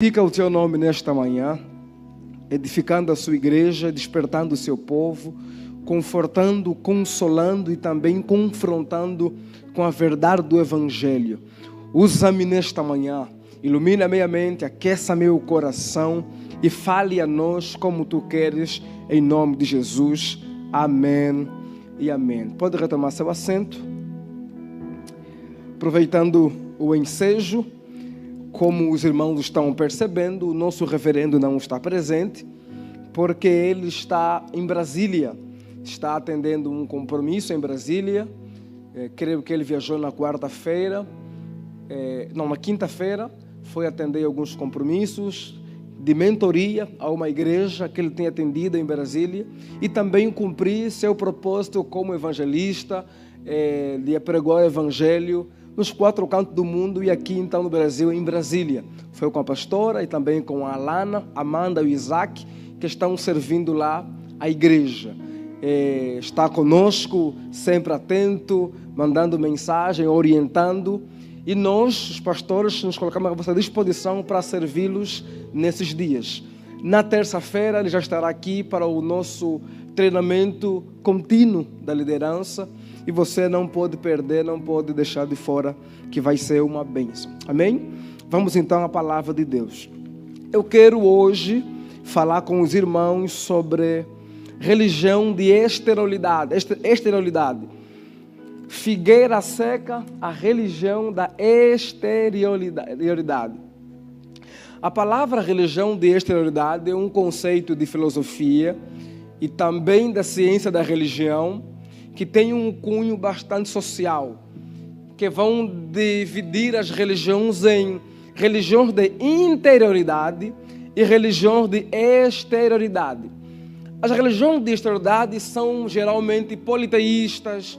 Edifica o teu nome nesta manhã, edificando a sua igreja, despertando o seu povo, confortando, consolando e também confrontando com a verdade do Evangelho. Usa-me nesta manhã, ilumina minha mente, aqueça meu coração e fale a nós como tu queres, em nome de Jesus. Amém e amém. Pode retomar seu assento. Aproveitando o ensejo, como os irmãos estão percebendo, o nosso reverendo não está presente, porque ele está em Brasília, está atendendo um compromisso em Brasília. Creio que ele viajou na quinta-feira, foi atender alguns compromissos de mentoria a uma igreja que ele tem atendido em Brasília e também cumprir seu propósito como evangelista, de pregar o evangelho nos 4 cantos do mundo e aqui então no Brasil, em Brasília. Foi com a pastora e também com a Alana, Amanda e o Isaac, que estão servindo lá a igreja. Está conosco, sempre atento, mandando mensagem, orientando. E nós, os pastores, nos colocamos à vossa disposição para servi-los nesses dias. Na terça-feira, ele já estará aqui para o nosso treinamento contínuo da liderança. E você não pode perder, não pode deixar de fora, que vai ser uma bênção. Amém? Vamos então à palavra de Deus. Eu quero hoje falar com os irmãos sobre religião de exterioridade. Figueira seca, a religião da exterioridade. A palavra religião de exterioridade é um conceito de filosofia e também da ciência da religião, que tem um cunho bastante social, que vão dividir as religiões em religiões de interioridade e religiões de exterioridade. As religiões de exterioridade são geralmente politeístas,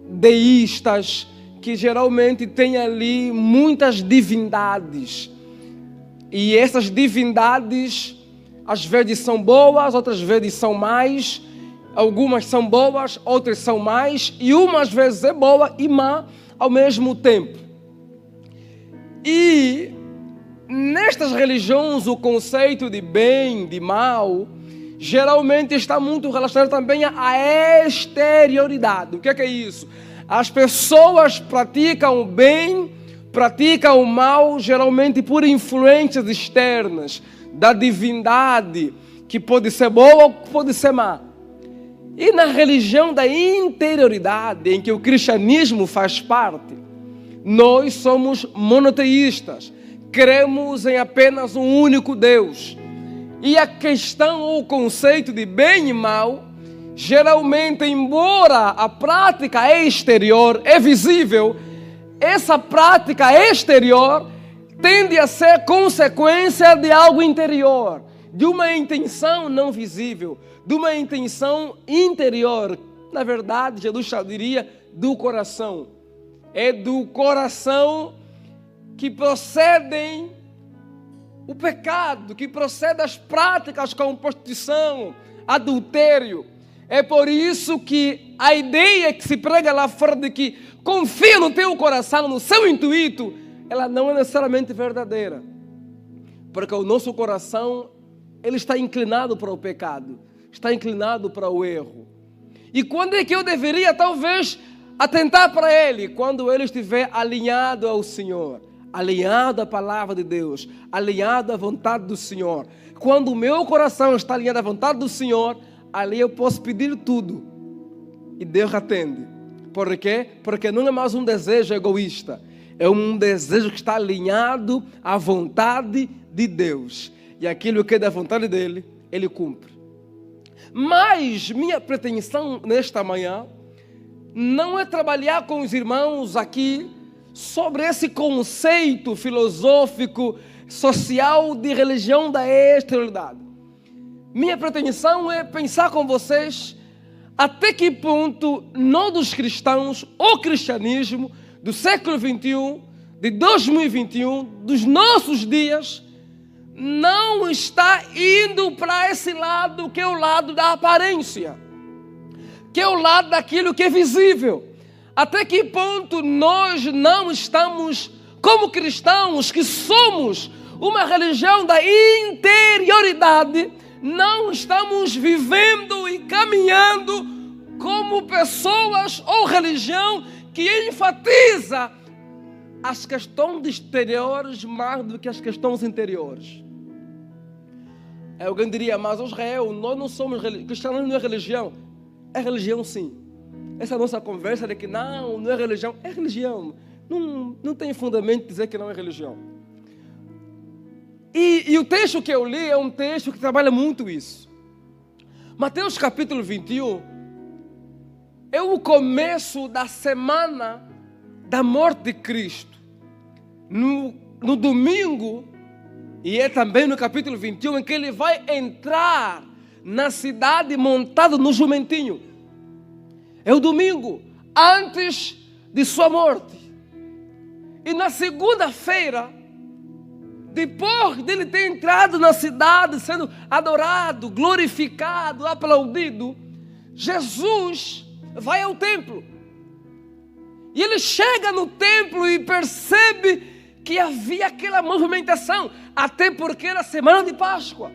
deístas, que geralmente têm ali muitas divindades. E essas divindades, às vezes são boas, outras vezes são mais. Algumas são boas, outras são mais, e umas vezes é boa e má ao mesmo tempo. E nestas religiões o conceito de bem, de mal, geralmente está muito relacionado também à exterioridade. O que é isso? As pessoas praticam o bem, praticam o mal, geralmente por influências externas, da divindade, que pode ser boa ou pode ser má. E na religião da interioridade, em que o cristianismo faz parte, nós somos monoteístas, cremos em apenas um único Deus. E a questão ou o conceito de bem e mal, geralmente, embora a prática exterior é visível, essa prática exterior tende a ser consequência de algo interior, de uma intenção não visível, de uma intenção interior. Na verdade, Jesus diria do coração. É do coração que procedem o pecado, que procede as práticas como prostituição, adultério. É por isso que a ideia que se prega lá fora de que confia no teu coração, no seu intuito, ela não é necessariamente verdadeira. Porque o nosso coração, ele está inclinado para o pecado, está inclinado para o erro. E quando é que eu deveria talvez atentar para ele? Quando ele estiver alinhado ao Senhor, alinhado à palavra de Deus, alinhado à vontade do Senhor. Quando o meu coração está alinhado à vontade do Senhor, ali eu posso pedir tudo e Deus atende. Por quê? Porque não é mais um desejo egoísta, é um desejo que está alinhado à vontade de Deus. E aquilo que é da vontade dele, ele cumpre. Mas minha pretensão nesta manhã não é trabalhar com os irmãos aqui sobre esse conceito filosófico, social de religião da exterioridade. Minha pretensão é pensar com vocês até que ponto nós dos cristãos, o cristianismo do século XXI, de 2021, dos nossos dias, não está indo para esse lado que é o lado da aparência, que é o lado daquilo que é visível. Até que ponto nós não estamos como cristãos que somos uma religião da interioridade, não estamos vivendo e caminhando como pessoas ou religião que enfatiza as questões exteriores mais do que as questões interiores. Alguém diria, mas Israel, nós não somos cristãos, não é religião. É religião sim. Essa nossa conversa de que não é religião, é religião. Não tem fundamento dizer que não é religião. E o texto que eu li é um texto que trabalha muito isso. Mateus capítulo 21 é o começo da semana da morte de Cristo. No domingo, e é também no capítulo 21, em que ele vai entrar na cidade montado no jumentinho. É o domingo, antes de sua morte. E na segunda-feira, depois dele ter entrado na cidade, sendo adorado, glorificado, aplaudido, Jesus vai ao templo. E ele chega no templo e percebe que havia aquela movimentação, até porque era semana de Páscoa.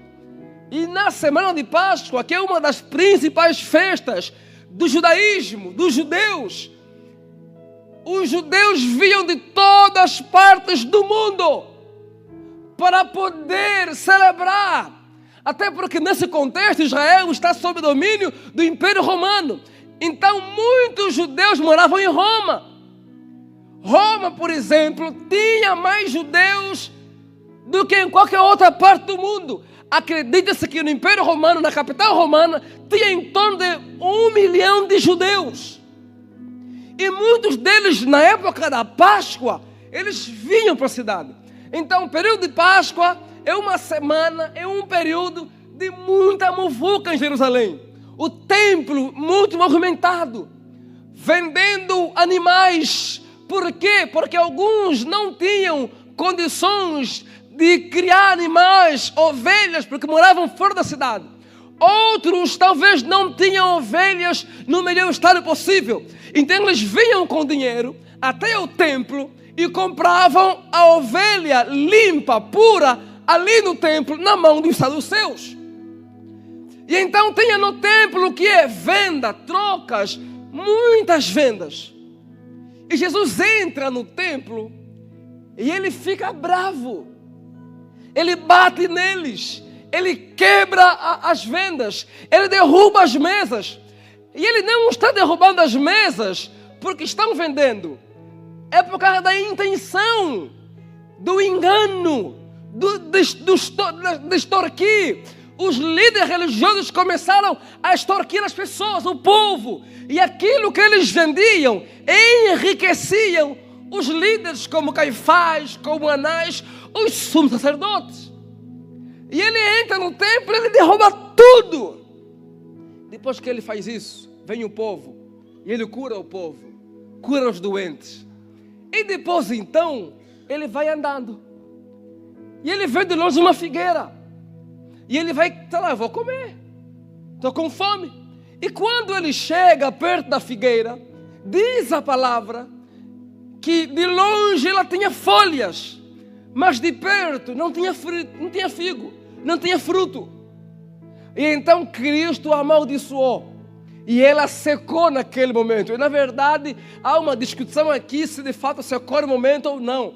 E na semana de Páscoa, que é uma das principais festas do judaísmo, dos judeus, os judeus vinham de todas as partes do mundo para poder celebrar. Até porque nesse contexto Israel está sob domínio do Império Romano. Então muitos judeus moravam em Roma. Roma, por exemplo, tinha mais judeus do que em qualquer outra parte do mundo. Acredita-se que no Império Romano, na capital romana, tinha em torno de 1 milhão de judeus. E muitos deles, na época da Páscoa, eles vinham para a cidade. Então, o período de Páscoa é uma semana, é um período de muita muvuca em Jerusalém. O templo muito movimentado, vendendo animais. Por quê? Porque alguns não tinham condições de criar animais, ovelhas, porque moravam fora da cidade. Outros talvez não tinham ovelhas no melhor estado possível. Então eles vinham com dinheiro até o templo e compravam a ovelha limpa, pura, ali no templo, na mão dos saduceus. E então tinha no templo o que é venda, trocas, muitas vendas. E Jesus entra no templo e ele fica bravo. Ele bate neles. Ele quebra as vendas. Ele derruba as mesas. E ele não está derrubando as mesas porque estão vendendo. É por causa da intenção, do engano, de extorquir. Os líderes religiosos começaram a extorquir as pessoas, o povo. E aquilo que eles vendiam enriqueciam os líderes como Caifás, como Anás, os sumos sacerdotes. E ele entra no templo e ele derruba tudo. Depois que ele faz isso, vem o povo. E ele cura o povo, cura os doentes. E depois então, ele vai andando. E ele vê de longe uma figueira. E ele vai, sei lá, eu vou comer. Estou com fome. E quando ele chega perto da figueira, diz a palavra que de longe ela tinha folhas, mas de perto não tinha figo, não tinha fruto. E então Cristo a amaldiçoou. E ela secou naquele momento. E na verdade há uma discussão aqui se de fato secou no momento ou não.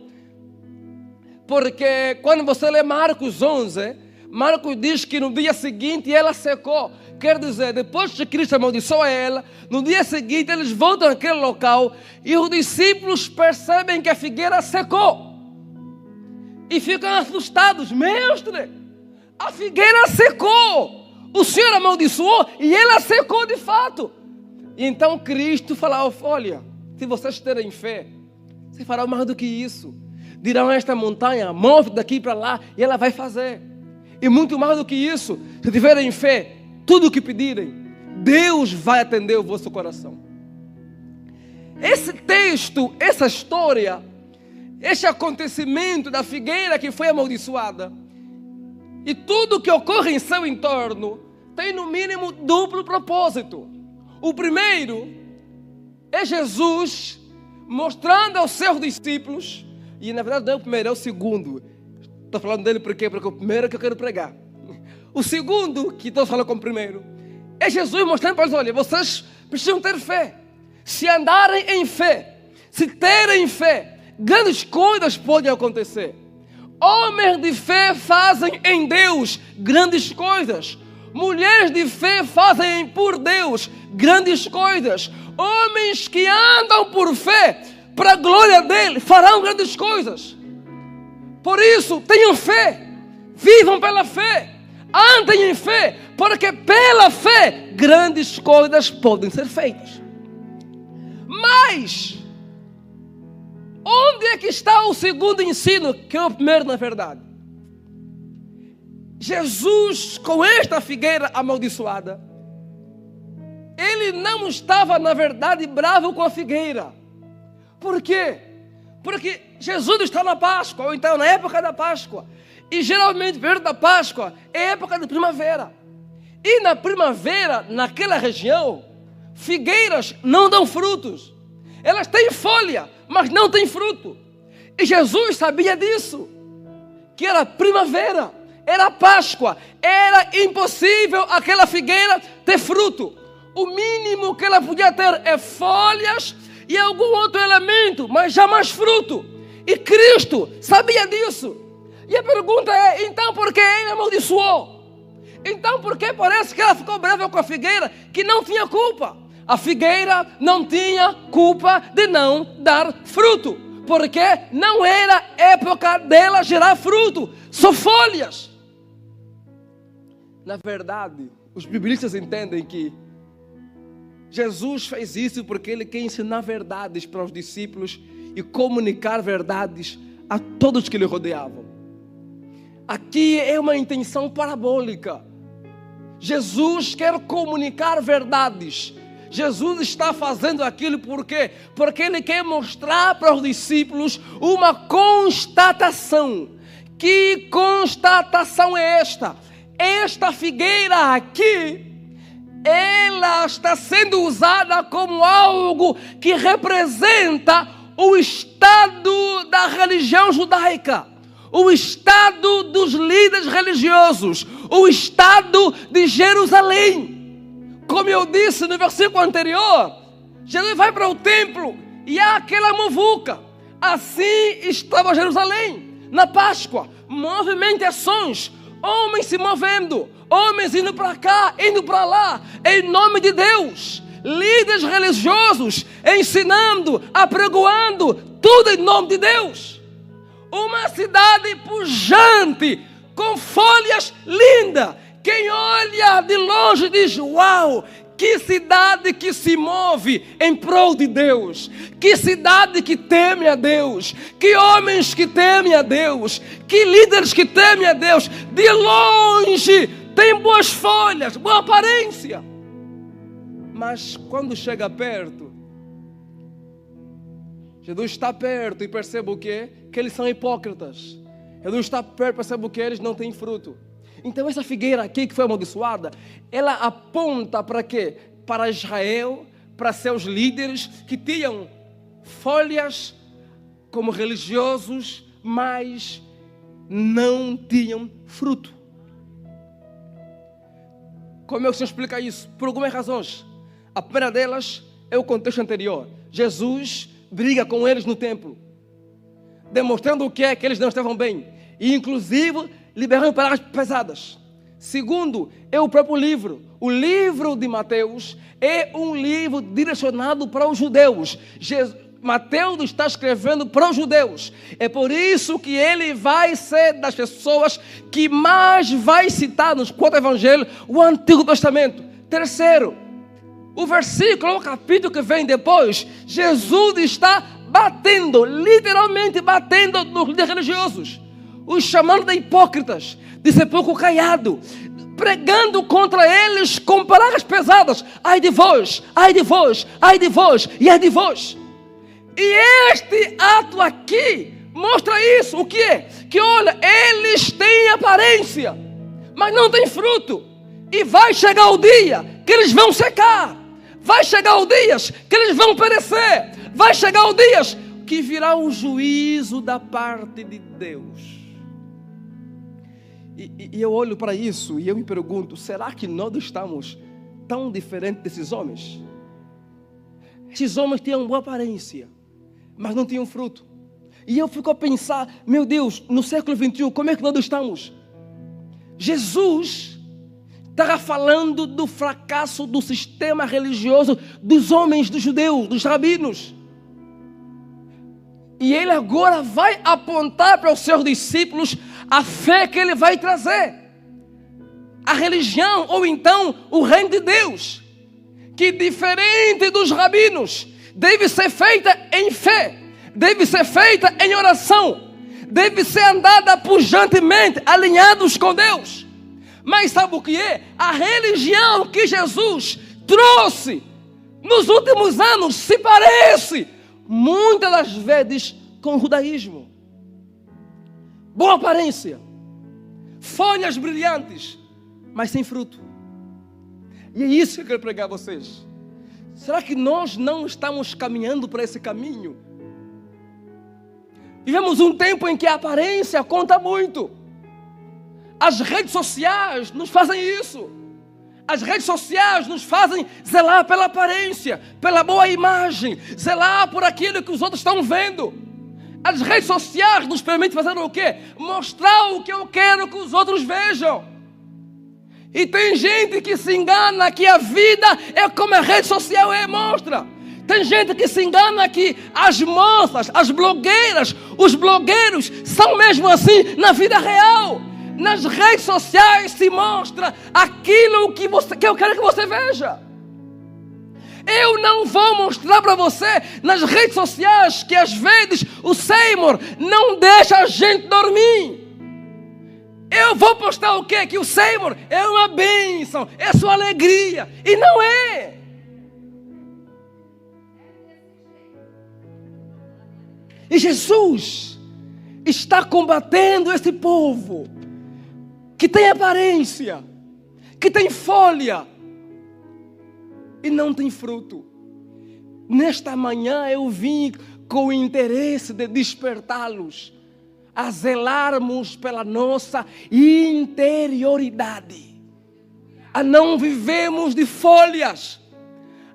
Porque quando você lê Marcos 11, Marcos diz que no dia seguinte ela secou. Quer dizer, depois que Cristo amaldiçoa ela, no dia seguinte eles voltam àquele local e os discípulos percebem que a figueira secou. E ficam assustados. Mestre, a figueira secou. O Senhor amaldiçoou e ela secou de fato. E então Cristo fala, olha, se vocês terem fé, você fará mais do que isso. Dirão a esta montanha, move daqui para lá, e ela vai fazer. E muito mais do que isso, se tiverem fé, tudo o que pedirem, Deus vai atender o vosso coração. Esse texto, essa história, esse acontecimento da figueira que foi amaldiçoada, e tudo que ocorre em seu entorno, tem no mínimo duplo propósito. O primeiro é Jesus mostrando aos seus discípulos E na verdade não é o primeiro, é o segundo. Estou falando dele por quê? Porque o primeiro é que eu quero pregar. O segundo, que estou falando como primeiro, é Jesus mostrando para eles: olha, vocês precisam ter fé. Se andarem em fé, se terem fé, grandes coisas podem acontecer. Homens de fé fazem em Deus grandes coisas. Mulheres de fé fazem por Deus grandes coisas. Homens que andam por fé, para a glória dele, farão grandes coisas. Por isso, tenham fé, vivam pela fé, andem em fé, porque pela fé grandes coisas podem ser feitas. Mas onde é que está o segundo ensino, que é o primeiro na verdade? Jesus, com esta figueira amaldiçoada, ele não estava na verdade bravo com a figueira. Por quê? Porque Jesus está na Páscoa, ou então na época da Páscoa. E geralmente, perto da Páscoa, é época de primavera. E na primavera, naquela região, figueiras não dão frutos. Elas têm folha, mas não têm fruto. E Jesus sabia disso. Que era primavera, era Páscoa. Era impossível aquela figueira ter fruto. O mínimo que ela podia ter é folhas e algum outro elemento, mas jamais fruto. E Cristo sabia disso. E a pergunta é: então por que ele amaldiçoou? Então por que parece que ela ficou brava com a figueira, que não tinha culpa? A figueira não tinha culpa de não dar fruto, porque não era época dela gerar fruto, só folhas. Na verdade, os biblistas entendem que Jesus fez isso porque ele quer ensinar verdades para os discípulos e comunicar verdades a todos que lhe rodeavam. Aqui é uma intenção parabólica. Jesus quer comunicar verdades. Jesus está fazendo aquilo por quê? Porque ele quer mostrar para os discípulos uma constatação. Que constatação é esta? Esta figueira aqui, ela está sendo usada como algo que representa o estado da religião judaica, o estado dos líderes religiosos, o estado de Jerusalém. Como eu disse no versículo anterior, Jesus vai para o templo e há aquela muvuca. Assim estava Jerusalém na Páscoa, movimentações, homens se movendo, homens indo para cá, indo para lá, em nome de Deus. Líderes religiosos ensinando, apregoando, tudo em nome de Deus. Uma cidade pujante, com folhas lindas. Quem olha de longe diz: uau, que cidade que se move em prol de Deus. Que cidade que teme a Deus. Que homens que temem a Deus. Que líderes que temem a Deus. De longe tem boas folhas, boa aparência. Mas quando chega perto, Jesus está perto e percebe o quê? Que eles são hipócritas. Jesus está perto e percebe o quê? Eles não têm fruto. Então essa figueira aqui que foi amaldiçoada, ela aponta para quê? Para Israel, para seus líderes que tinham folhas como religiosos, mas não tinham fruto. Como é que o Senhor explica isso? Por algumas razões. A primeira delas é o contexto anterior. Jesus briga com eles no templo, demonstrando o que é que eles não estavam bem, e inclusive liberando palavras pesadas. Segundo, é o próprio livro. O livro de Mateus é um livro direcionado para os judeus. Mateus está escrevendo para os judeus. É por isso que ele vai ser das pessoas que mais vai citar nos 4 evangelhos o Antigo Testamento. Terceiro, o versículo, o capítulo que vem depois, Jesus está batendo, literalmente batendo nos líderes religiosos, os chamando de hipócritas, de sepulcro caiado, pregando contra eles com palavras pesadas. Ai de vós, ai de vós, ai de vós e ai de vós. E este ato aqui mostra isso. O que é? Que olha, eles têm aparência, mas não têm fruto. E vai chegar o dia que eles vão secar. Vai chegar o dia que eles vão perecer. Vai chegar o dia que virá o juízo da parte de Deus. E eu olho para isso e eu me pergunto, será que nós estamos tão diferentes desses homens? Esses homens tinham boa aparência, mas não tinham fruto. E eu fico a pensar, meu Deus, no século XXI, como é que nós estamos? Jesus estava falando do fracasso do sistema religioso dos homens, dos judeus, dos rabinos. E ele agora vai apontar para os seus discípulos a fé que ele vai trazer. A religião, ou então o reino de Deus, que diferente dos rabinos, deve ser feita em fé, deve ser feita em oração, deve ser andada pujantemente, alinhados com Deus. Mas sabe o que é? A religião que Jesus trouxe nos últimos anos se parece muitas das vezes com o judaísmo. Boa aparência, folhas brilhantes, mas sem fruto. E é isso que eu quero pregar a vocês. Será que nós não estamos caminhando para esse caminho? Vivemos um tempo em que a aparência conta muito. As redes sociais nos fazem isso. As redes sociais nos fazem zelar pela aparência, pela boa imagem, zelar por aquilo que os outros estão vendo. As redes sociais nos permitem fazer o quê? Mostrar o que eu quero que os outros vejam. E tem gente que se engana que a vida é como a rede social mostra. Tem gente que se engana que as moças, as blogueiras, os blogueiros são mesmo assim na vida real. Nas redes sociais se mostra aquilo que eu quero que você veja. Eu não vou mostrar para você nas redes sociais que às vezes o Seymour não deixa a gente dormir. Eu vou postar o quê? Que o Seymour é uma bênção, é sua alegria. E não é. E Jesus está combatendo esse povo que tem aparência, que tem folha e não tem fruto. Nesta manhã eu vim com o interesse de despertá-los a zelarmos pela nossa interioridade, a não vivemos de folhas,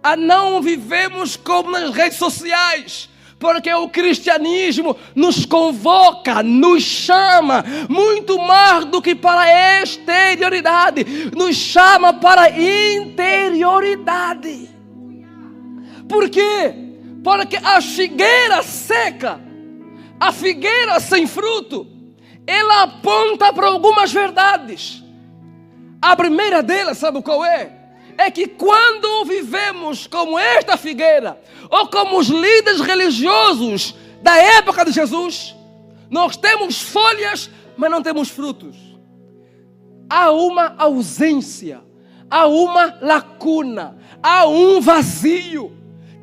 a não vivemos como nas redes sociais, porque o cristianismo nos convoca, nos chama muito mais do que para a exterioridade, nos chama para a interioridade. Por quê? Porque a figueira seca, a figueira sem fruto, ela aponta para algumas verdades. A primeira delas, sabe qual é? É que quando vivemos como esta figueira, ou como os líderes religiosos da época de Jesus, nós temos folhas, mas não temos frutos. Há uma ausência, há uma lacuna, há um vazio.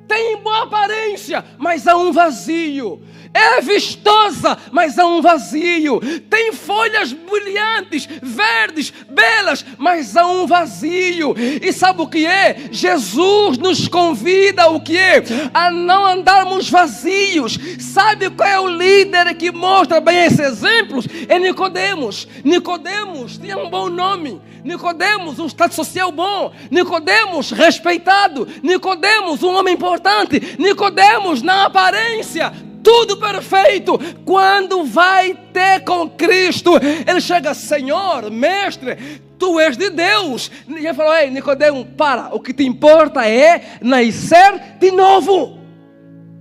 Tem boa aparência, mas há um vazio. É vistosa, mas há um vazio. Tem folhas brilhantes, verdes, belas, mas há um vazio. E sabe o que é? Jesus nos convida o que é? A não andarmos vazios. Sabe qual é o líder que mostra bem esses exemplos? É Nicodemos. Nicodemos tinha um bom nome. Nicodemos, um status social bom. Nicodemos, respeitado. Nicodemos, um homem importante. Nicodemos, na aparência, tudo perfeito. Quando vai ter com Cristo, ele chega: Senhor, mestre, tu és de Deus. E ele falou: ei, Nicodemo, para, o que te importa é nascer de novo.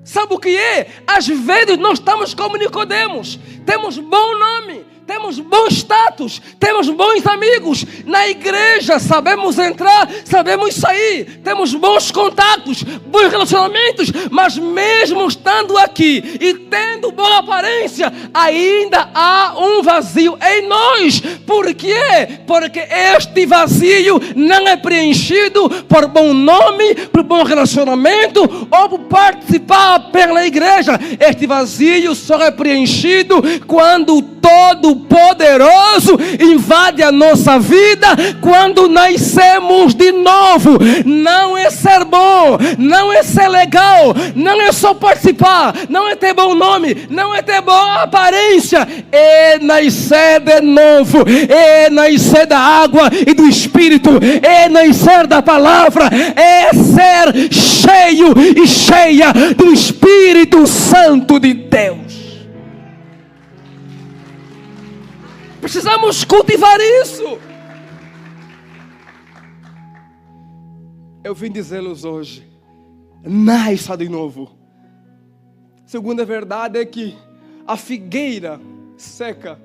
Sabe o que é? Às vezes nós estamos como Nicodemos, temos bom nome, temos bom status, temos bons amigos na igreja, sabemos entrar, sabemos sair, temos bons contatos, bons relacionamentos, mas mesmo estando aqui e tendo boa aparência, ainda há um vazio em nós. Por quê? Porque este vazio não é preenchido por bom nome, por bom relacionamento ou por participar pela igreja. Este vazio só é preenchido quando Todo-Poderoso poderoso invade a nossa vida quando nascemos de novo. Não é ser bom, não é ser legal, não é só participar, não é ter bom nome, não é ter boa aparência. É nascer de novo, é nascer da água e do Espírito, é nascer da palavra, é ser cheio e cheia do Espírito Santo de Deus. Precisamos cultivar isso. Eu vim dizer-los hoje: nasça de novo. Segunda verdade é que a figueira seca,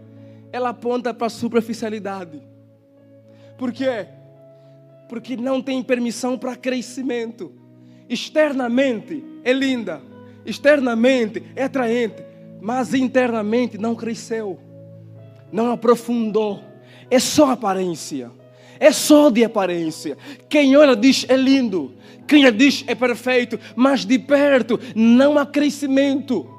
ela aponta para a superficialidade. Por quê? Porque não tem permissão para crescimento. Externamente é linda, externamente é atraente, mas internamente não cresceu, não aprofundou. É só aparência, é só de aparência. Quem olha diz é lindo, quem olha diz é perfeito, mas de perto não há crescimento.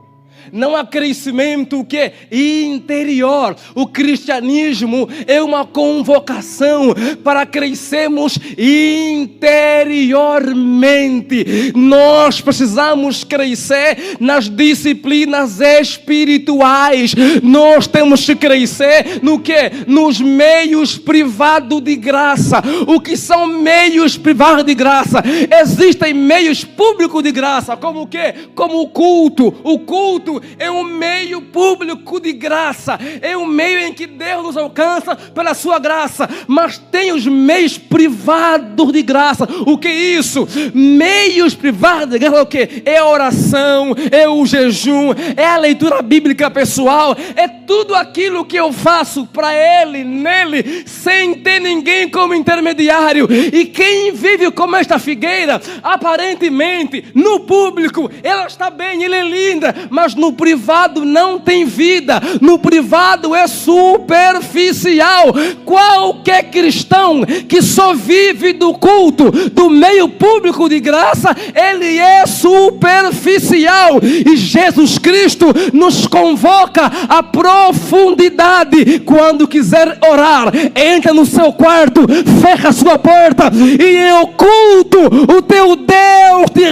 Não há crescimento o que? Interior. O cristianismo é uma convocação para crescermos interiormente. Nós precisamos crescer nas disciplinas espirituais. Nós temos que crescer no que? Nos meios privados de graça. O que são meios privados de graça? Existem meios públicos de graça, como o que? Como o culto. O culto é um meio público de graça, é um meio em que Deus nos alcança pela sua graça. Mas tem os meios privados de graça. O que é isso? Meios privados de graça é o que? É a oração, é o jejum, é a leitura bíblica pessoal, é tudo aquilo que eu faço para Ele, nele, sem ter ninguém como intermediário. E quem vive como esta figueira, aparentemente, no público, ela está bem, ela é linda, mas no privado não tem vida, no privado é superficial. Qualquer cristão que só vive do culto, do meio público de graça, ele é superficial. E Jesus Cristo nos convoca à profundidade. Quando quiser orar, entra no seu quarto, fecha a sua porta e o culto, o teu Deus te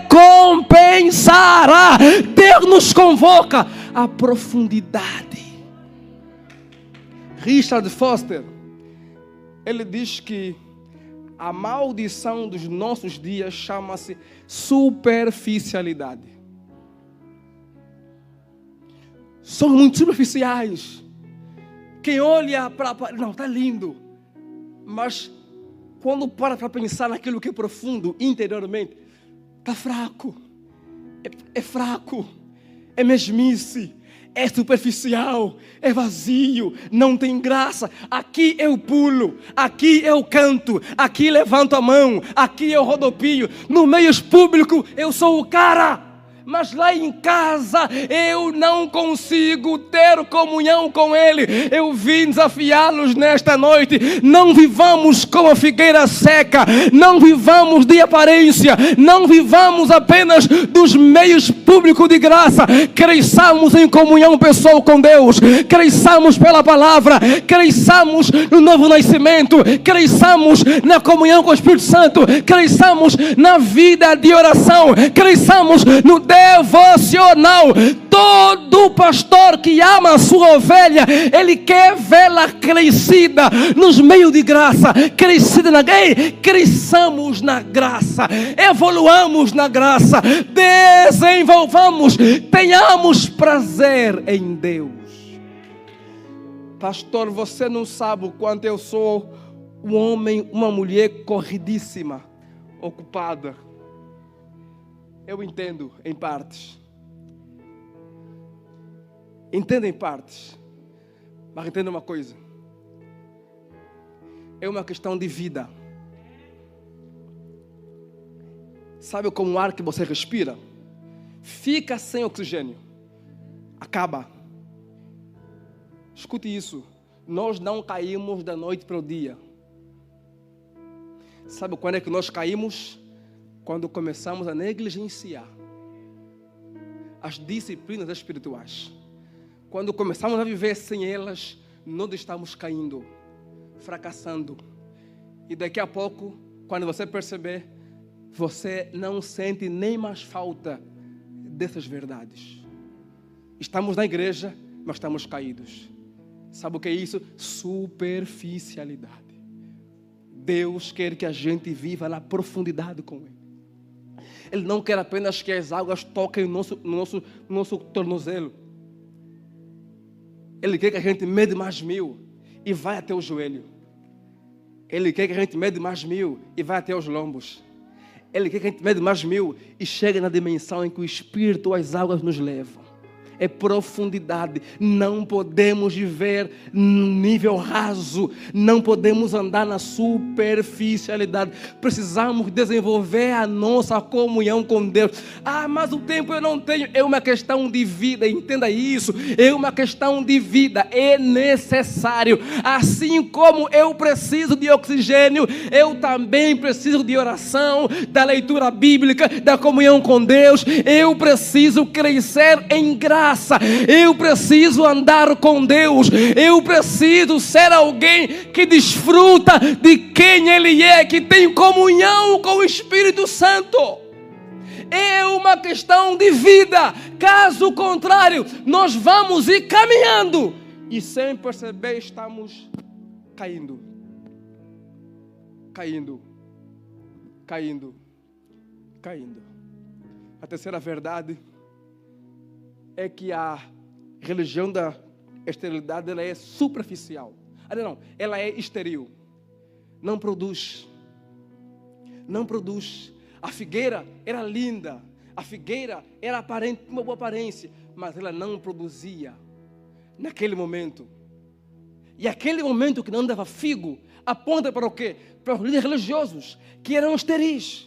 recompensará. Deus nos convoca à profundidade. Richard Foster, ele diz que a maldição dos nossos dias chama-se superficialidade. Somos muito superficiais. Quem olha para... Não, está lindo. Mas quando para pensar naquilo que é profundo, interiormente, está fraco. É fraco. É mesmice. É superficial, é vazio, não tem graça. Aqui eu pulo, aqui eu canto, aqui levanto a mão, aqui eu rodopio. No meio público eu sou o cara, mas lá em casa eu não consigo ter comunhão com Ele. Eu vim desafiá-los nesta noite: não vivamos como a figueira seca, não vivamos de aparência, não vivamos apenas dos meios públicos de graça. Cresçamos em comunhão pessoal com Deus, cresçamos pela palavra, cresçamos no novo nascimento, cresçamos na comunhão com o Espírito Santo, cresçamos na vida de oração, cresçamos no devocional. Todo pastor que ama a sua ovelha, ele quer vê-la crescida nos meios de graça, crescida na graça. Cresçamos na graça, evoluamos na graça, desenvolvamos, tenhamos prazer em Deus. Pastor, você não sabe o quanto eu sou um homem, uma mulher corridíssima, ocupada. Eu entendo em partes. Entendo em partes. Mas entenda uma coisa. É uma questão de vida. Sabe como o ar que você respira? Fica sem oxigênio. Acaba. Escute isso. Nós não caímos da noite para o dia. Sabe quando é que nós caímos? Quando começamos a negligenciar as disciplinas espirituais. Quando começamos a viver sem elas, nós estamos caindo, fracassando. E daqui a pouco, quando você perceber, você não sente nem mais falta dessas verdades. Estamos na igreja, mas estamos caídos. Sabe o que é isso? Superficialidade. Deus quer que a gente viva na profundidade com Ele. Ele não quer apenas que as águas toquem no nosso tornozelo. Ele quer que a gente mede mais 1000 e vai até o joelho. Ele quer que a gente mede mais 1000 e vai até os lombos. Ele quer que a gente mede mais 1000 e chegue na dimensão em que o Espírito, as águas nos levam. É profundidade. Não podemos viver no nível raso. Não podemos andar na superficialidade. Precisamos desenvolver a nossa comunhão com Deus. Mas o tempo eu não tenho. É uma questão de vida. Entenda isso. É uma questão de vida. É necessário. Assim como eu preciso de oxigênio, eu também preciso de oração, da leitura bíblica, da comunhão com Deus. Eu preciso crescer em graça. Eu preciso andar com Deus. Eu preciso ser alguém que desfruta de quem Ele é, que tem comunhão com o Espírito Santo. É uma questão de vida. Caso contrário, nós vamos ir caminhando e sem perceber estamos caindo. A terceira verdade é que a religião da esterilidade, ela é superficial. Ela é esteril. Não produz. A figueira era linda. A figueira era aparente, uma boa aparência, mas ela não produzia naquele momento. E aquele momento que não dava figo, aponta para o quê? Para os líderes religiosos, que eram esteris,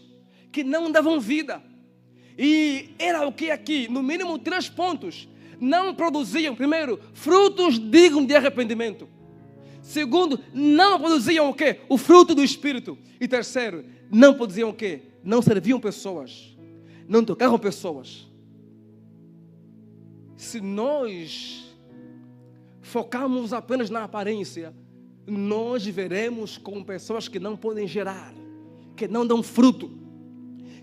que não davam vida. E era o que aqui? No mínimo 3 pontos. Não produziam, primeiro, frutos dignos de arrependimento. Segundo, não produziam o quê? O fruto do Espírito. E terceiro, não produziam o quê? Não serviam pessoas. Não tocavam pessoas. Se nós focarmos apenas na aparência, nós viveremos com pessoas que não podem gerar, que não dão fruto,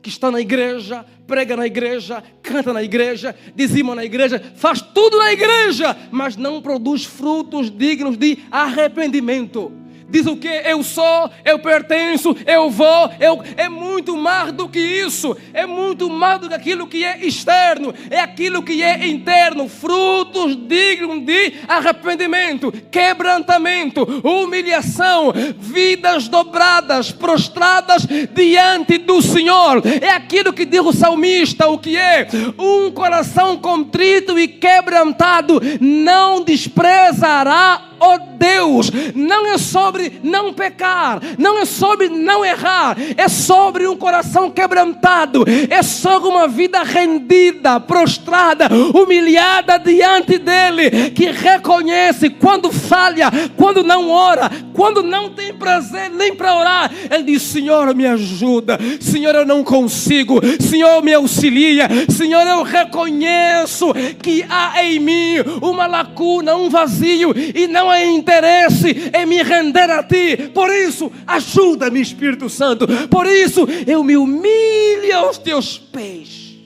que está na igreja, prega na igreja, canta na igreja, dizima na igreja, faz tudo na igreja, mas não produz frutos dignos de arrependimento. Diz o que? Eu sou, eu pertenço, eu vou, é muito mais do que isso. É muito mais do que aquilo que é externo. É aquilo que é interno. Frutos dignos de arrependimento, quebrantamento, humilhação, vidas dobradas, prostradas diante do Senhor. É aquilo que diz o salmista, o que é? Um coração contrito e quebrantado não desprezará, ó Deus. Não é sobre não pecar, não é sobre não errar, é sobre um coração quebrantado, é sobre uma vida rendida, prostrada, humilhada diante dele, que reconhece quando falha, quando não ora, quando não tem prazer nem para orar. Ele diz: Senhor, me ajuda, Senhor, eu não consigo, Senhor, me auxilia, Senhor, eu reconheço que há em mim uma lacuna, um vazio, e não há interesse em me render a Ti. Por isso, ajuda-me, Espírito Santo. Por isso, eu me humilho aos Teus pés.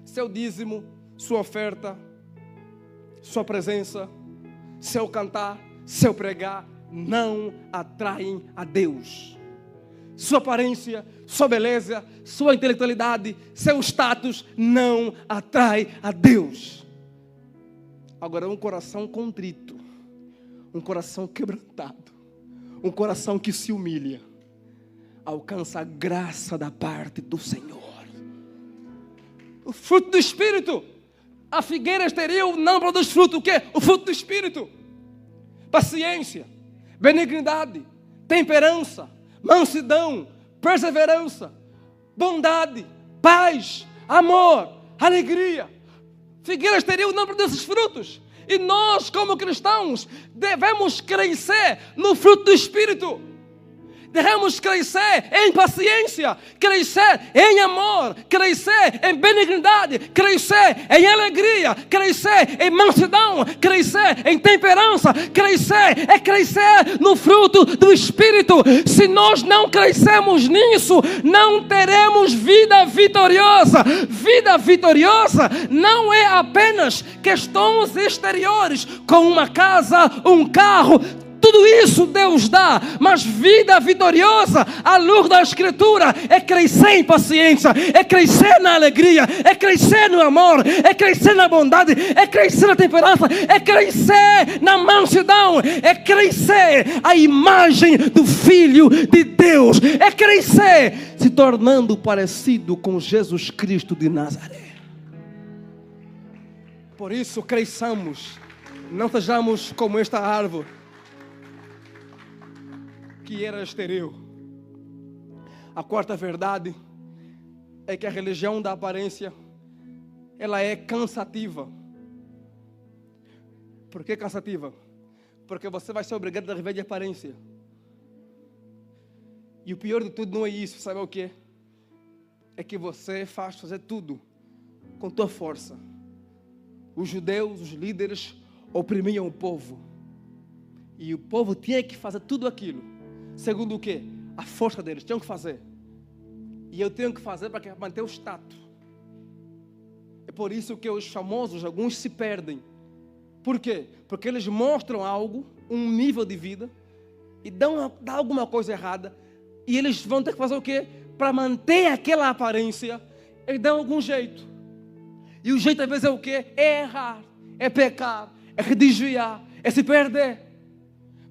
Seu dízimo, sua oferta, sua presença, seu cantar, seu pregar, não atraem a Deus. Sua aparência, sua beleza, sua intelectualidade, seu status não atrai a Deus. Agora, um coração contrito, um coração quebrantado, um coração que se humilha, alcança a graça da parte do Senhor. O fruto do Espírito. A figueira estéril não produz fruto. O quê? O fruto do Espírito. Paciência, benignidade, temperança, mansidão, perseverança, bondade, paz, amor, alegria. Figueira estéril não produz esses frutos. E nós, como cristãos, devemos crescer no fruto do Espírito. Devemos crescer em paciência, crescer em amor, crescer em benignidade, crescer em alegria, crescer em mansidão, crescer em temperança, crescer no fruto do Espírito. Se nós não crescemos nisso, não teremos vida vitoriosa. Vida vitoriosa não é apenas questões exteriores, com uma casa, um carro. Tudo isso Deus dá, mas vida vitoriosa, à luz da Escritura, é crescer em paciência, é crescer na alegria, é crescer no amor, é crescer na bondade, é crescer na temperança, é crescer na mansidão, é crescer a imagem do Filho de Deus, é crescer se tornando parecido com Jesus Cristo de Nazaré. Por isso, cresçamos, não sejamos como esta árvore que era estéril. A quarta verdade é que a religião da aparência, ela é cansativa. Por que cansativa? Porque você vai ser obrigado a viver de aparência. E o pior de tudo não é isso, sabe o que? É que você faz fazer tudo com tua força. Os judeus, os líderes, oprimiam o povo. E o povo tinha que fazer tudo aquilo. Segundo o quê? A força deles, tinham que fazer. E eu tenho que fazer para manter o status. É por isso que os famosos, alguns se perdem. Por quê? Porque eles mostram algo, um nível de vida, e dão alguma coisa errada, e eles vão ter que fazer o quê? Para manter aquela aparência, eles dão algum jeito. E o jeito às vezes é o quê? É errar, é pecar, é desviar, é se perder.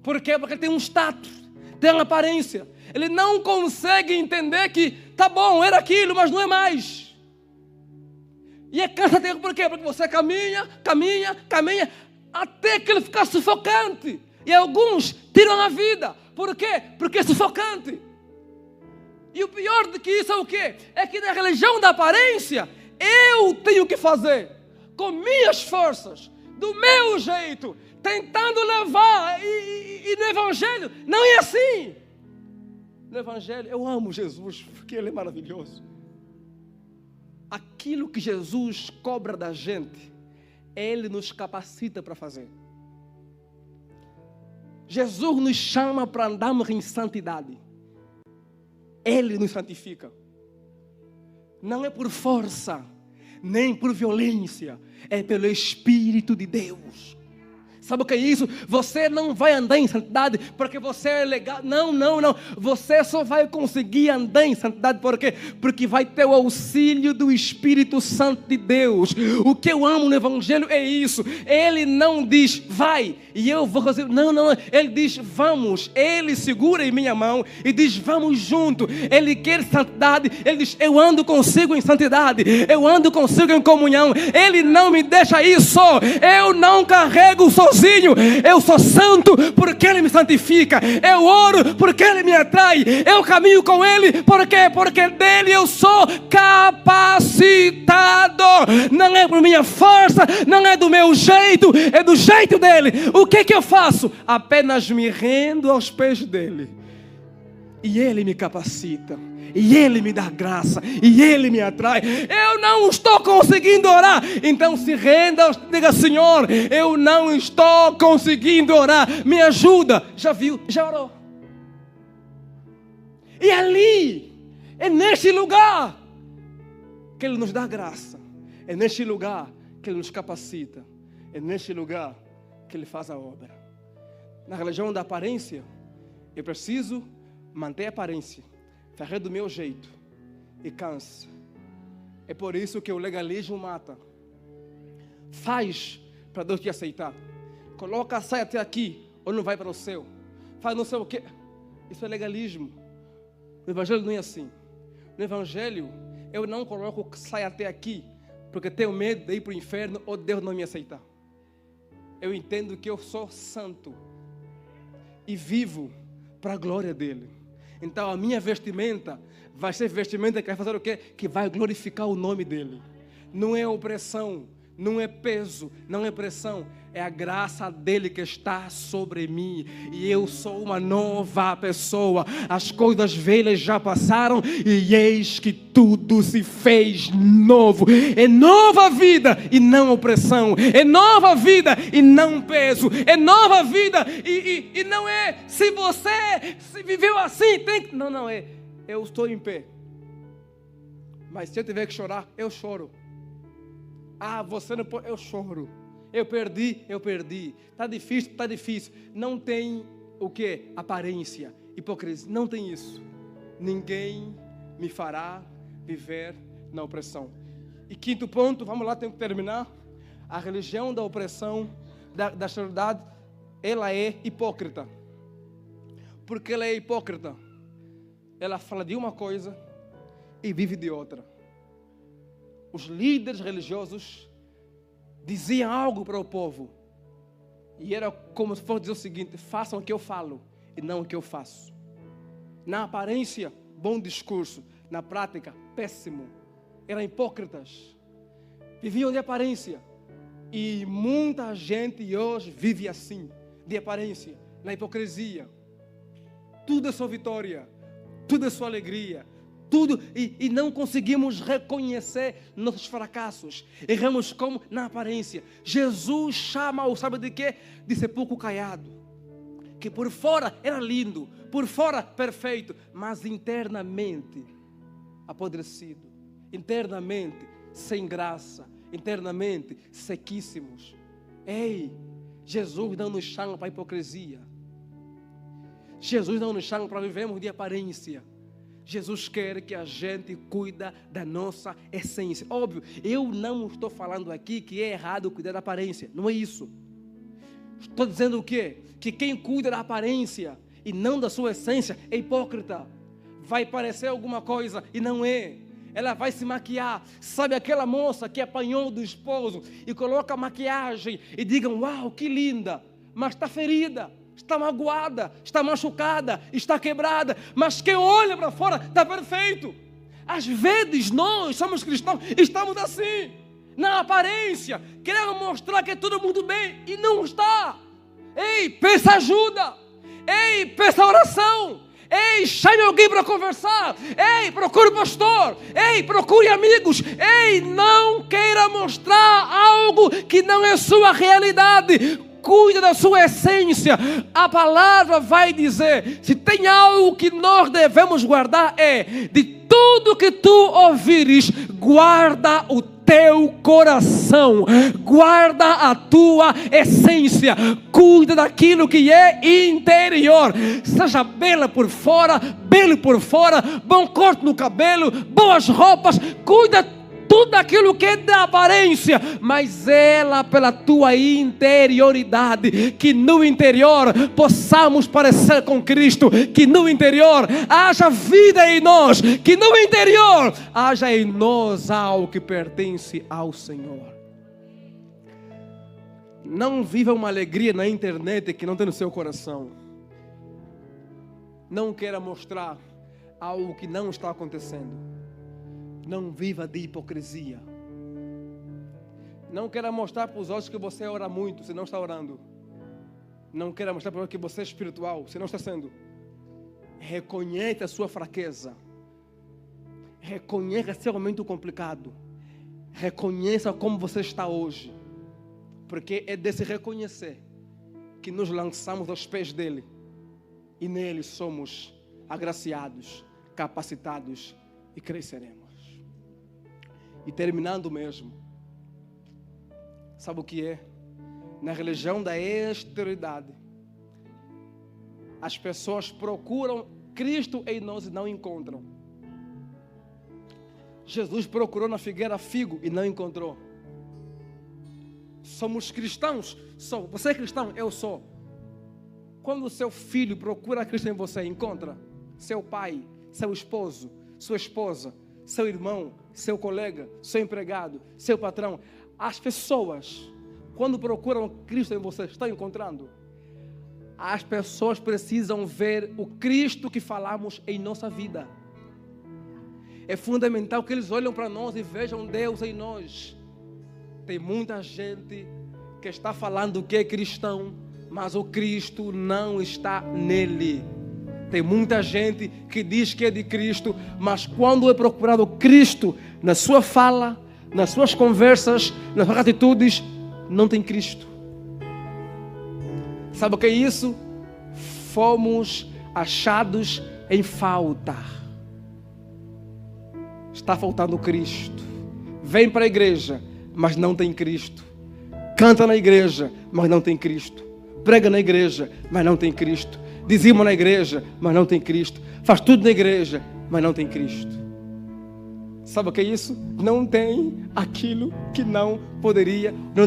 Por quê? Porque tem um status. Tem uma aparência. Ele não consegue entender que tá bom, era aquilo, mas não é mais. E é cansativo por quê? Porque você caminha, até que ele fica sufocante. E alguns tiram a vida. Por quê? Porque é sufocante. E o pior do que isso é o quê? É que na religião da aparência, eu tenho que fazer com minhas forças, do meu jeito, tentando levar, e no Evangelho não é assim. No Evangelho, eu amo Jesus, porque Ele é maravilhoso. Aquilo que Jesus cobra da gente, Ele nos capacita para fazer. Jesus nos chama para andarmos em santidade. Ele nos santifica. Não é por força, nem por violência, é pelo Espírito de Deus. Sabe o que é isso? Você não vai andar em santidade porque você é legal. Não. Você só vai conseguir andar em santidade por quê? Porque vai ter o auxílio do Espírito Santo de Deus. O que eu amo no Evangelho é isso. Ele não diz, vai, e eu vou fazer. Não. Ele diz, vamos. Ele segura em minha mão e diz, vamos junto. Ele quer santidade. Ele diz, eu ando consigo em santidade. Eu ando consigo em comunhão. Ele não me deixa ir só. Eu não carrego sozinho. Eu sou santo porque Ele me santifica. Eu oro porque Ele me atrai. Eu caminho com Ele porque dele eu sou capacitado. Não é por minha força, não é do meu jeito, é do jeito dele. O que eu faço? Apenas me rendo aos pés dele. E Ele me capacita. E Ele me dá graça. E Ele me atrai. Eu não estou conseguindo orar. Então se renda. Diga, Senhor, eu não estou conseguindo orar. Me ajuda. Já viu? Já orou. E ali, é neste lugar que Ele nos dá graça. É neste lugar que Ele nos capacita. É neste lugar que Ele faz a obra. Na religião da aparência, eu preciso manter a aparência. Fazer do meu jeito e cansa. É por isso que o legalismo mata. Faz para Deus te aceitar. Coloca a saia até aqui ou não vai para o céu. Faz não sei o que. Isso é legalismo. No Evangelho não é assim. No Evangelho eu não coloco saia até aqui porque tenho medo de ir para o inferno ou Deus não me aceitar. Eu entendo que eu sou santo e vivo para a glória dele. Então a minha vestimenta vai ser vestimenta que vai fazer o quê? Que vai glorificar o nome dele. Não é opressão, não é peso, não é pressão, é a graça dele que está sobre mim, e eu sou uma nova pessoa. As coisas velhas já passaram e eis que tudo se fez novo. É nova vida e não opressão, é nova vida e não peso, é nova vida e não é se você viveu assim, tem que... Não, é eu estou em pé, mas se eu tiver que chorar, eu choro. Você não pode, eu choro. Eu perdi. Está difícil. Não tem o que? Aparência, hipocrisia. Não tem isso. Ninguém me fará viver na opressão. E quinto ponto, vamos lá, tenho que terminar. A religião da opressão, da exterioridade, ela é hipócrita. Porque ela é hipócrita. Ela fala de uma coisa e vive de outra. Os líderes religiosos diziam algo para o povo. E era como se fosse dizer o seguinte: façam o que eu falo e não o que eu faço. Na aparência, bom discurso. Na prática, péssimo. Eram hipócritas. Viviam de aparência. E muita gente hoje vive assim, de aparência, na hipocrisia. Tudo é sua vitória, tudo é sua alegria. Tudo, e não conseguimos reconhecer nossos fracassos. Erramos como? Na aparência. Jesus chama-o, sabe de quê? De sepulcro caiado. Que por fora era lindo, por fora perfeito, mas internamente apodrecido. Internamente sem graça, internamente sequíssimos. Ei, Jesus não nos chama para a hipocrisia. Jesus não nos chama para vivermos de aparência. Jesus quer que a gente cuida da nossa essência. Óbvio, eu não estou falando aqui que é errado cuidar da aparência. Não é isso. Estou dizendo o quê? Que quem cuida da aparência e não da sua essência é hipócrita. Vai parecer alguma coisa e não é. Ela vai se maquiar. Sabe aquela moça que apanhou do esposo e coloca maquiagem e digam: uau, que linda, mas está ferida. Está magoada, está machucada, está quebrada, mas quem olha para fora está perfeito. Às vezes nós somos cristãos, estamos assim, na aparência, queremos mostrar que é todo mundo bem e não está. Ei, peça ajuda, ei, peça oração, ei, chame alguém para conversar, ei, procure o pastor, ei, procure amigos, ei, não queira mostrar algo que não é sua realidade. Cuida da sua essência. A palavra vai dizer, se tem algo que nós devemos guardar, é de tudo que tu ouvires, guarda o teu coração, guarda a tua essência, cuida daquilo que é interior. Seja bela por fora, belo por fora, bom corte no cabelo, boas roupas, cuida tudo aquilo que é da aparência, mas ela pela tua interioridade, que no interior possamos parecer com Cristo, que no interior haja vida em nós, que no interior haja em nós algo que pertence ao Senhor. Não viva uma alegria na internet que não tem no seu coração. Não queira mostrar algo que não está acontecendo. Não viva de hipocrisia. Não queira mostrar para os outros que você ora muito, se não está orando. Não queira mostrar para os outros que você é espiritual, se não está sendo. Reconheça a sua fraqueza. Reconheça seu momento complicado. Reconheça como você está hoje. Porque é desse reconhecer que nos lançamos aos pés dele. E nele somos agraciados, capacitados e cresceremos. E terminando mesmo, sabe o que é? Na religião da exterioridade, as pessoas procuram Cristo em nós e não encontram. Jesus procurou na figueira figo e não encontrou. Somos cristãos? Sou. Você é cristão? Eu sou. Quando o seu filho procura Cristo em você, encontra? Seu pai, seu esposo, sua esposa, seu irmão, seu colega, seu empregado, seu patrão. As pessoas, quando procuram Cristo em você, estão encontrando? As pessoas precisam ver o Cristo que falamos em nossa vida. É fundamental que eles olhem para nós e vejam Deus em nós. Tem muita gente que está falando que é cristão, mas o Cristo não está nele. Tem muita gente que diz que é de Cristo, mas quando é procurado Cristo na sua fala, nas suas conversas, nas suas atitudes, não tem Cristo. Sabe o que é isso? Fomos achados em falta. Está faltando Cristo. Vem para a igreja, mas não tem Cristo. Canta na igreja, mas não tem Cristo. Prega na igreja, mas não tem Cristo. Dizima na igreja, mas não tem Cristo. Faz tudo na igreja, mas não tem Cristo. Sabe o que é isso? Não tem aquilo que não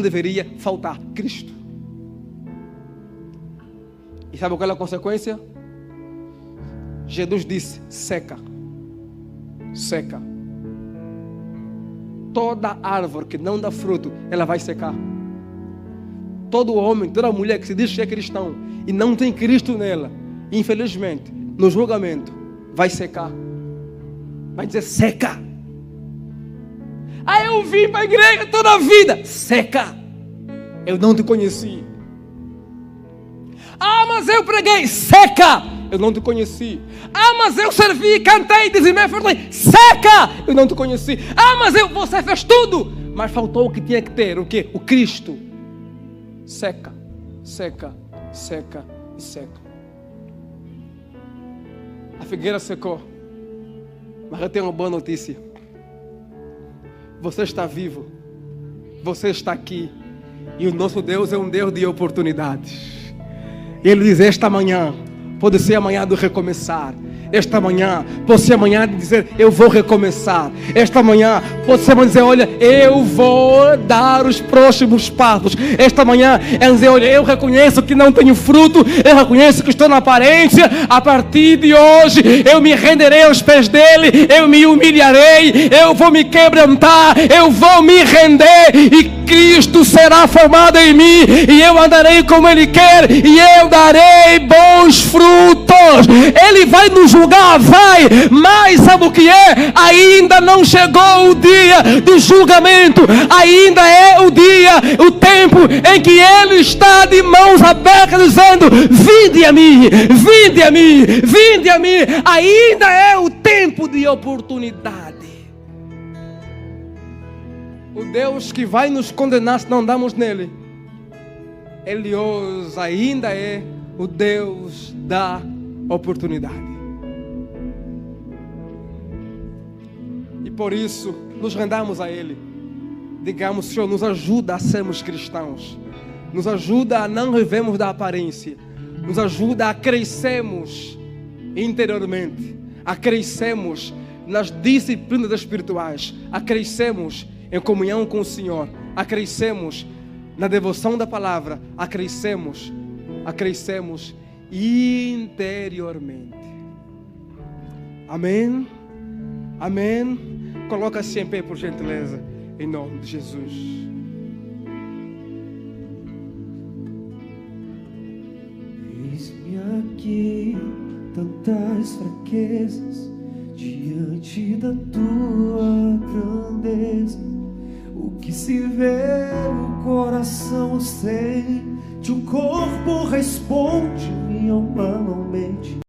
deveria faltar: Cristo. E sabe qual é a consequência? Jesus disse: seca. Seca. Toda árvore que não dá fruto, ela vai secar. Todo homem, toda mulher que se diz que é cristão e não tem Cristo nela, infelizmente, no julgamento, vai secar. Vai dizer: seca. Eu vim para a igreja toda a vida. Seca. Eu não te conheci. Mas eu preguei. Seca. Eu não te conheci. Mas eu servi, cantei, dizimei, falei. Seca. Eu não te conheci. Mas você fez tudo. Mas faltou o que tinha que ter. O quê? O Cristo. Seca, seca, seca e seca. A figueira secou. Mas eu tenho uma boa notícia. Você está vivo. Você está aqui. E o nosso Deus é um Deus de oportunidades. Ele diz: esta manhã pode ser amanhã do recomeçar. Esta manhã pode ser amanhã de dizer: eu vou recomeçar. Esta manhã pode ser amanhã de dizer: olha, eu vou dar os próximos passos. Esta manhã é dizer: olha, eu reconheço que não tenho fruto, eu reconheço que estou na aparência. A partir de hoje eu me renderei aos pés dele, eu me humilharei, eu vou me quebrantar, eu vou me render, e Cristo será formado em mim, e eu andarei como Ele quer, e eu darei bons frutos. Ele vai nos julgar, vai, mas sabe o que é? Ainda não chegou o dia do julgamento, ainda é o dia, o tempo em que Ele está de mãos abertas dizendo: vinde a mim, vinde a mim, vinde a mim. Ainda é o tempo de oportunidade. O Deus que vai nos condenar se não andamos nele, Ele hoje ainda é o Deus da oportunidade. E por isso nos rendamos a Ele. Digamos: Senhor, nos ajuda a sermos cristãos, nos ajuda a não vivermos da aparência, nos ajuda a crescermos interiormente, a crescermos nas disciplinas espirituais, a crescermos em comunhão com o Senhor, a crescermos na devoção da palavra, a crescermos interiormente. Amém? Amém? Coloca-se em pé, por gentileza, em nome de Jesus. Eis-me aqui, tantas fraquezas, diante da tua grandeza. O que se vê, o coração sente, um corpo responde, minha alma não mente.